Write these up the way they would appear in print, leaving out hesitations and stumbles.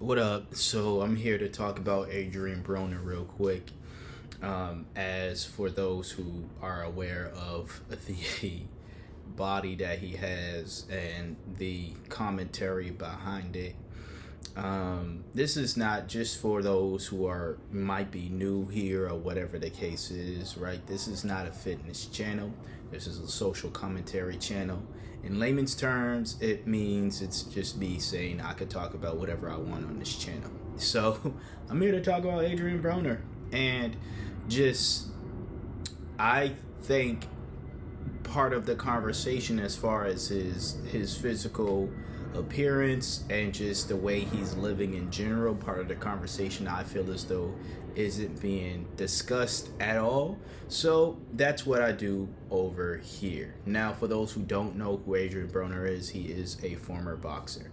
What up? So I'm here to talk about Adrien Broner real quick. As for those who are aware of the body that he has and the commentary behind it, this is not just for those who are might be new here or whatever the case is, right? This is not a fitness channel. This is a social commentary channel. In layman's terms, it means it's just me saying I could talk about whatever I want on this channel. So I'm here to talk about Adrien Broner, and just I think part of the conversation as far as his physical appearance and just the way he's living in general, part of the conversation I feel as though isn't being discussed at all. So that's what I do over here. Now, for those who don't know who Adrien Broner is, he is a former boxer.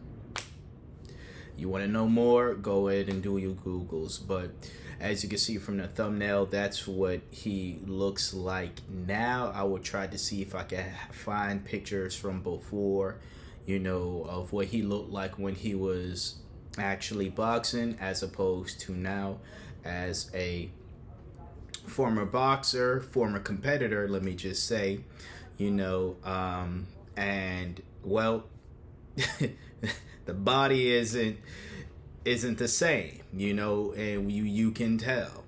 You want to know more, go ahead and do your Googles. But as you can see from the thumbnail, that's what he looks like now. I will try to see if I can find pictures from before, of what he looked like when he was actually boxing as opposed to now as a former boxer, former competitor, let me just say, and well, the body isn't the same, and you can tell.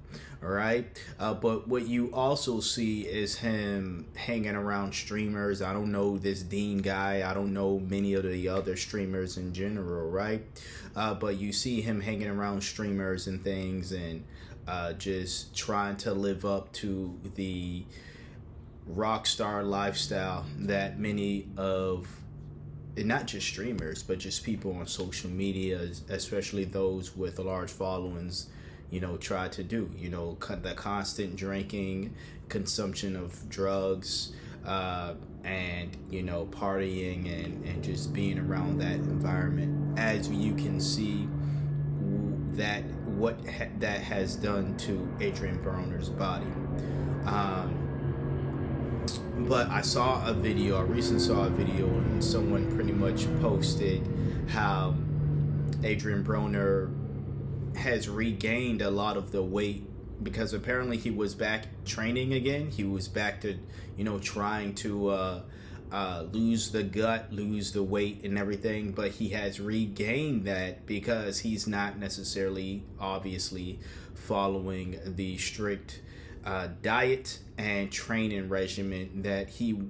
All right. But what you also see is him hanging around streamers. I don't know this Dean guy. I don't know many of the other streamers in general. Right. But you see him hanging around streamers and things and just trying to live up to the rock star lifestyle that many of, and not just streamers, but just people on social media, especially those with large followings, try to do, the constant drinking, consumption of drugs, and, partying and just being around that environment. As you can see, that that has done to Adrien Broner's body. But I recently saw a video and someone pretty much posted how Adrien Broner has regained a lot of the weight because apparently he was back training again. He was back to, trying to lose the gut, lose the weight and everything. But he has regained that because he's not necessarily, obviously, following the strict diet and training regimen that he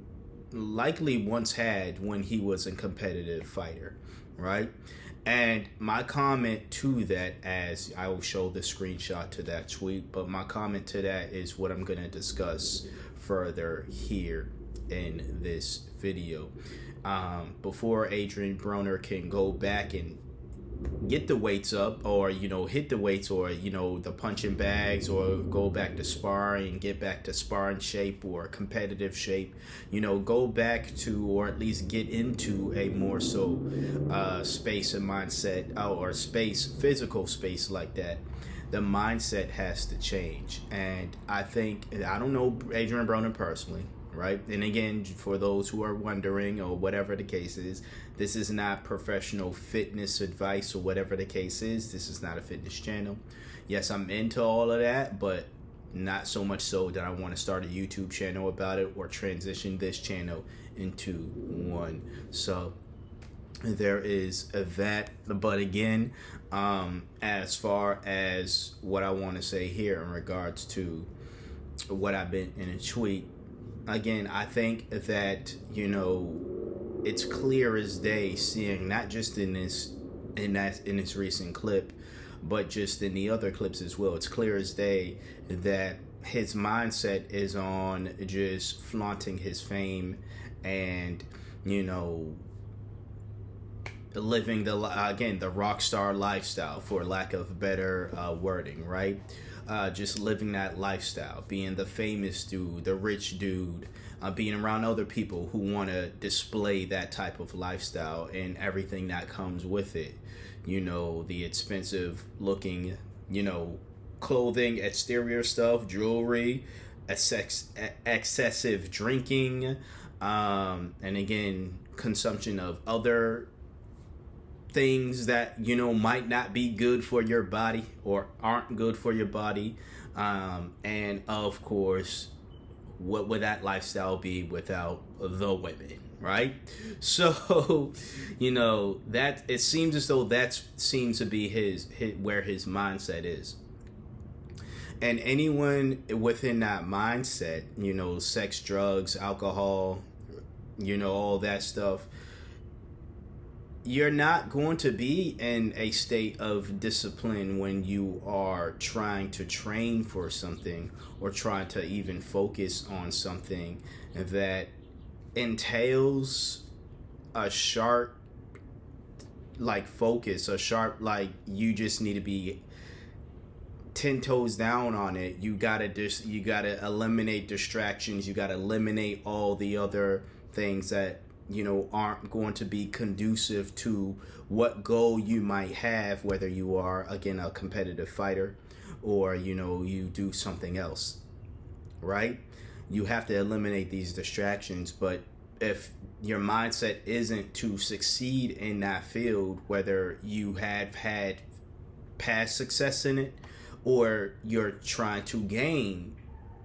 likely once had when he was a competitive fighter, right? And my comment to that, as I will show the screenshot to that tweet, but my comment to that is what I'm going to discuss further here in this video. Before Adrien Broner can go back and get the weights up or, hit the weights or, the punching bags or go back to sparring and get back to sparring shape or competitive shape, go back to or at least get into a more so space and mindset or physical space like that. The mindset has to change. And I don't know Adrien Broner personally, right? And again, for those who are wondering or whatever the case is, this is not professional fitness advice or whatever the case is. This is not a fitness channel. Yes, I'm into all of that, but not so much so that I want to start a YouTube channel about it or transition this channel into one. So there is that. But again, as far as what I want to say here in regards to what I've been in a tweet, again, I think that, it's clear as day seeing not just in this recent clip, but just in the other clips as well. It's clear as day that his mindset is on just flaunting his fame and, living the rock star lifestyle, for lack of better wording, right? Just living that lifestyle, being the famous dude, the rich dude, being around other people who want to display that type of lifestyle and everything that comes with it. The expensive looking, clothing, exterior stuff, jewelry, excessive drinking, and again, consumption of other things that might not be good for your body or aren't good for your body, and of course, what would that lifestyle be without the women, right? So that it seems as though that seems to be his where his mindset is. And anyone within that mindset, sex, drugs, alcohol, all that stuff, you're not going to be in a state of discipline when you are trying to train for something or trying to even focus on something that entails a sharp focus, a sharp you just need to be 10 toes down on it. You gotta eliminate distractions. You gotta eliminate all the other things that aren't going to be conducive to what goal you might have, whether you are, again, a competitive fighter or you do something else, right? You have to eliminate these distractions. But if your mindset isn't to succeed in that field, whether you have had past success in it or you're trying to gain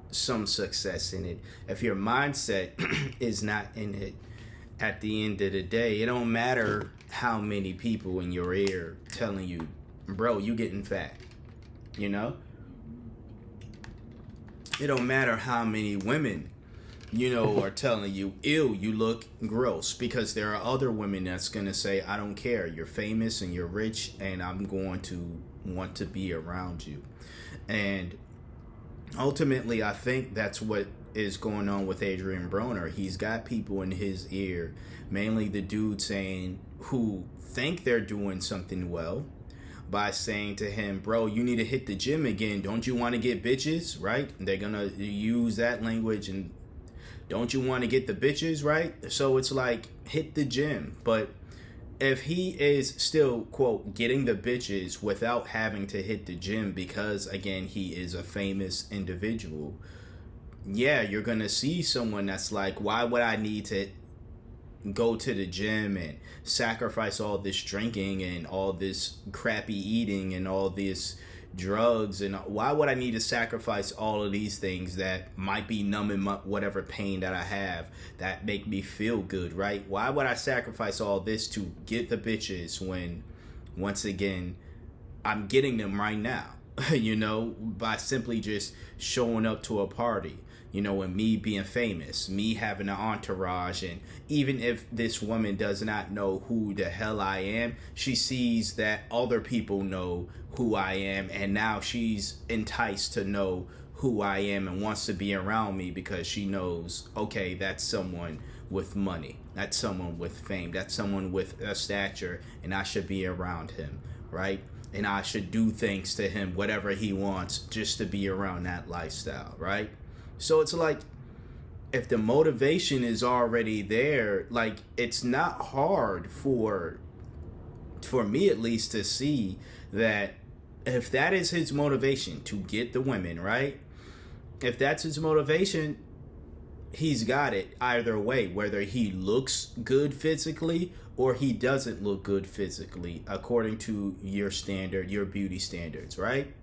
some success in it, if your mindset is not in it, at the end of the day, it don't matter how many people in your ear telling you, bro, you getting fat. It don't matter how many women, are telling you, ew, you look gross. Because there are other women that's going to say, I don't care. You're famous and you're rich and I'm going to want to be around you. And ultimately, I think that's what is going on with Adrien Broner. He's got people in his ear, mainly the dudes who think they're doing something well, by saying to him, bro, you need to hit the gym again. Don't you want to get bitches, right? They're gonna use that language, and don't you want to get the bitches, right? So it's like, hit the gym. But if he is still, quote, getting the bitches without having to hit the gym because, again, he is a famous individual, yeah, you're going to see someone that's like, why would I need to go to the gym and sacrifice all this drinking and all this crappy eating and all this drugs, and why would I need to sacrifice all of these things that might be numbing whatever pain that I have that make me feel good, right? Why would I sacrifice all this to get the bitches when, once again, I'm getting them right now, by simply just showing up to a party, and me being famous, me having an entourage. And even if this woman does not know who the hell I am, she sees that other people know who I am, and now she's enticed to know who I am and wants to be around me because she knows, okay, that's someone with money, that's someone with fame, that's someone with a stature, and I should be around him, right? And I should do things to him, whatever he wants, just to be around that lifestyle, right? So it's like, if the motivation is already there, it's not hard for me at least to see that if that is his motivation to get the women, right? If that's his motivation, he's got it either way, whether he looks good physically or he doesn't look good physically, according to your beauty standards, right?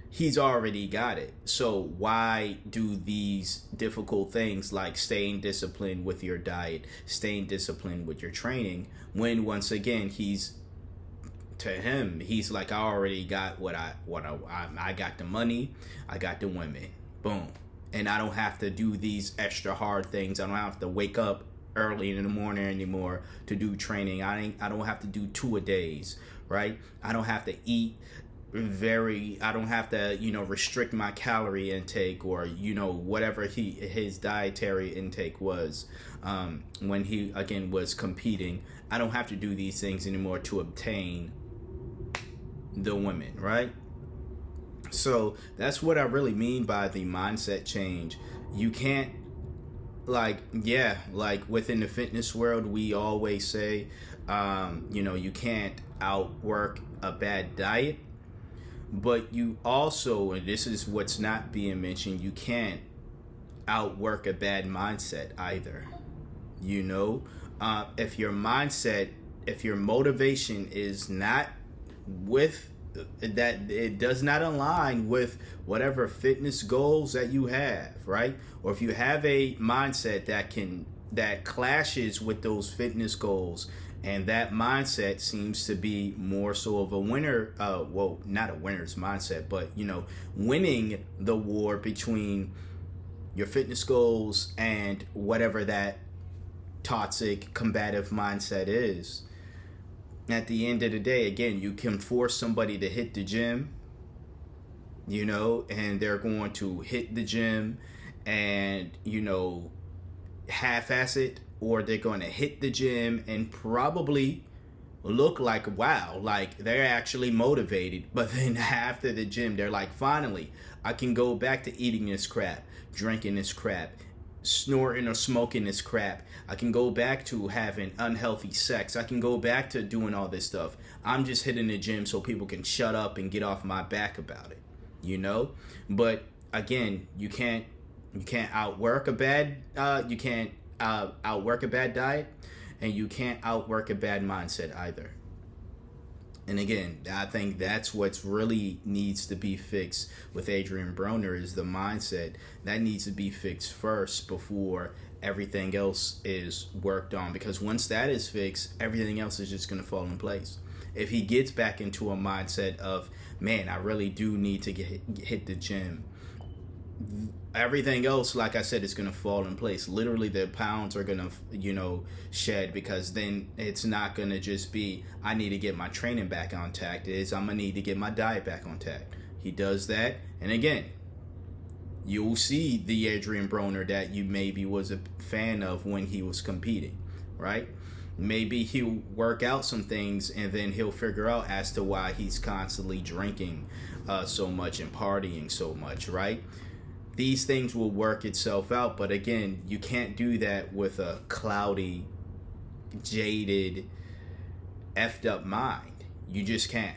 He's already got it. So why do these difficult things like staying disciplined with your diet, staying disciplined with your training, when once again he's like, I already got what I got the money, I got the women, boom, and I don't have to do these extra hard things. I don't have to wake up early in the morning anymore to do training. I don't have to do 2 a days, right? I don't have to eat I don't have to restrict my calorie intake or whatever his dietary intake was when he again was competing. I don't have to do these things anymore to obtain the women, right? So that's what I really mean by the mindset change. You can't within the fitness world, we always say you can't outwork a bad diet. But you also, and this is what's not being mentioned, you can't outwork a bad mindset either. If your mindset if your motivation is not with that, it does not align with whatever fitness goals that you have, right? Or if you have a mindset that clashes with those fitness goals, and that mindset seems to be more so of a winner, well, not a winner's mindset, but winning the war between your fitness goals and whatever that toxic combative mindset is. At the end of the day, again, you can force somebody to hit the gym, and they're going to hit the gym and half-ass it, or they're going to hit the gym and probably look like, wow, like they're actually motivated, but then after the gym they're like, finally I can go back to eating this crap, drinking this crap, snorting or smoking this crap. I can go back to having unhealthy sex. I can go back to doing all this stuff. I'm just hitting the gym so people can shut up and get off my back about it, But again, you can't outwork a bad outwork a bad diet, and you can't outwork a bad mindset either. And again, I think that's what's really needs to be fixed with Adrien Broner, is the mindset. That needs to be fixed first before everything else is worked on, because once that is fixed, everything else is just going to fall in place. If he gets back into a mindset of, man, I really do need to hit the gym, everything else, like I said, is going to fall in place. Literally, the pounds are going to, shed, because then it's not going to just be, I need to get my training back on tact. It is, I'm going to need to get my diet back on tact. He does that, and again, you'll see the Adrien Broner that you maybe was a fan of when he was competing, right? Maybe he'll work out some things, and then he'll figure out as to why he's constantly drinking so much and partying so much, right? These things will work itself out, but again, you can't do that with a cloudy, jaded, effed up mind. You just can't,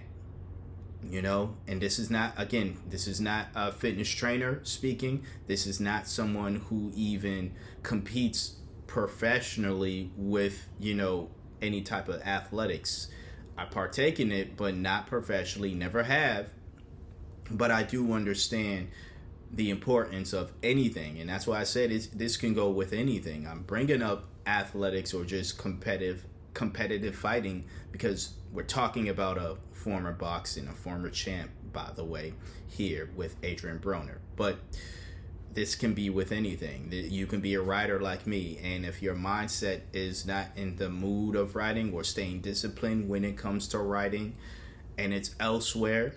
and this is not a fitness trainer speaking. This is not someone who even competes professionally with, any type of athletics. I partake in it, but not professionally, never have. But I do understand the importance of anything, and that's why I said this can go with anything. I'm bringing up athletics or just competitive fighting because we're talking about a former champ, by the way, here with Adrien Broner. But this can be with anything. You can be a rider like me, and if your mindset is not in the mood of riding or staying disciplined when it comes to riding, and it's elsewhere,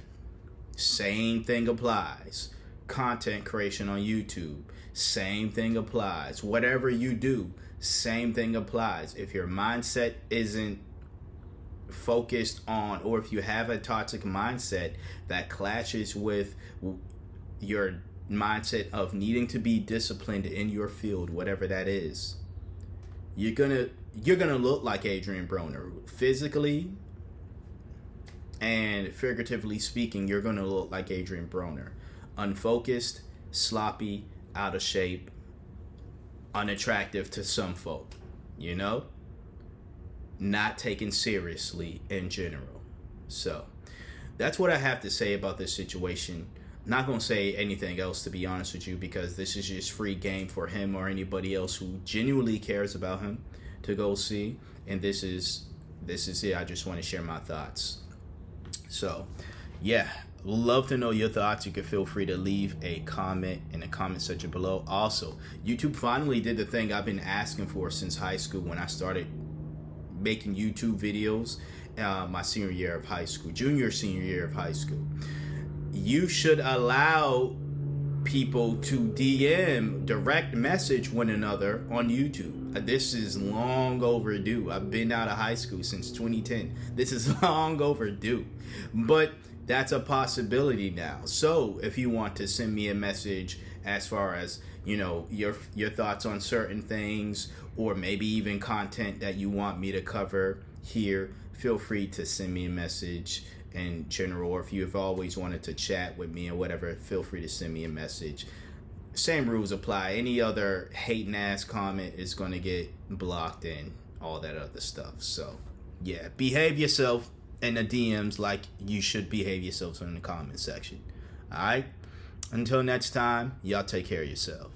same thing applies. Content creation on YouTube, same thing applies. Whatever you do, same thing applies. If your mindset isn't focused on, or if you have a toxic mindset that clashes with your mindset of needing to be disciplined in your field, whatever that is, you're gonna look like Adrien Broner. Physically and figuratively speaking, you're gonna look like Adrien Broner. Unfocused, sloppy, out of shape, unattractive to some folk, not taken seriously in general. So that's what I have to say about this situation. I'm not going to say anything else, to be honest with you, because this is just free game for him or anybody else who genuinely cares about him to go see. And this is it. I just want to share my thoughts. So yeah, love to know your thoughts. You can feel free to leave a comment in the comment section below. Also, YouTube finally did the thing I've been asking for since high school, when I started making YouTube videos my senior year of high school, senior year of high school. You should allow people to DM, direct message one another on YouTube. This is long overdue. I've been out of high school since 2010. This is long overdue. But that's a possibility now. So if you want to send me a message as far as, your thoughts on certain things, or maybe even content that you want me to cover here, feel free to send me a message in general. Or if you've always wanted to chat with me or whatever, feel free to send me a message. Same rules apply. Any other hating ass comment is going to get blocked and all that other stuff. So, yeah, behave yourself in the DMs like you should behave yourselves in the comment section. All right. Until next time, y'all take care of yourself.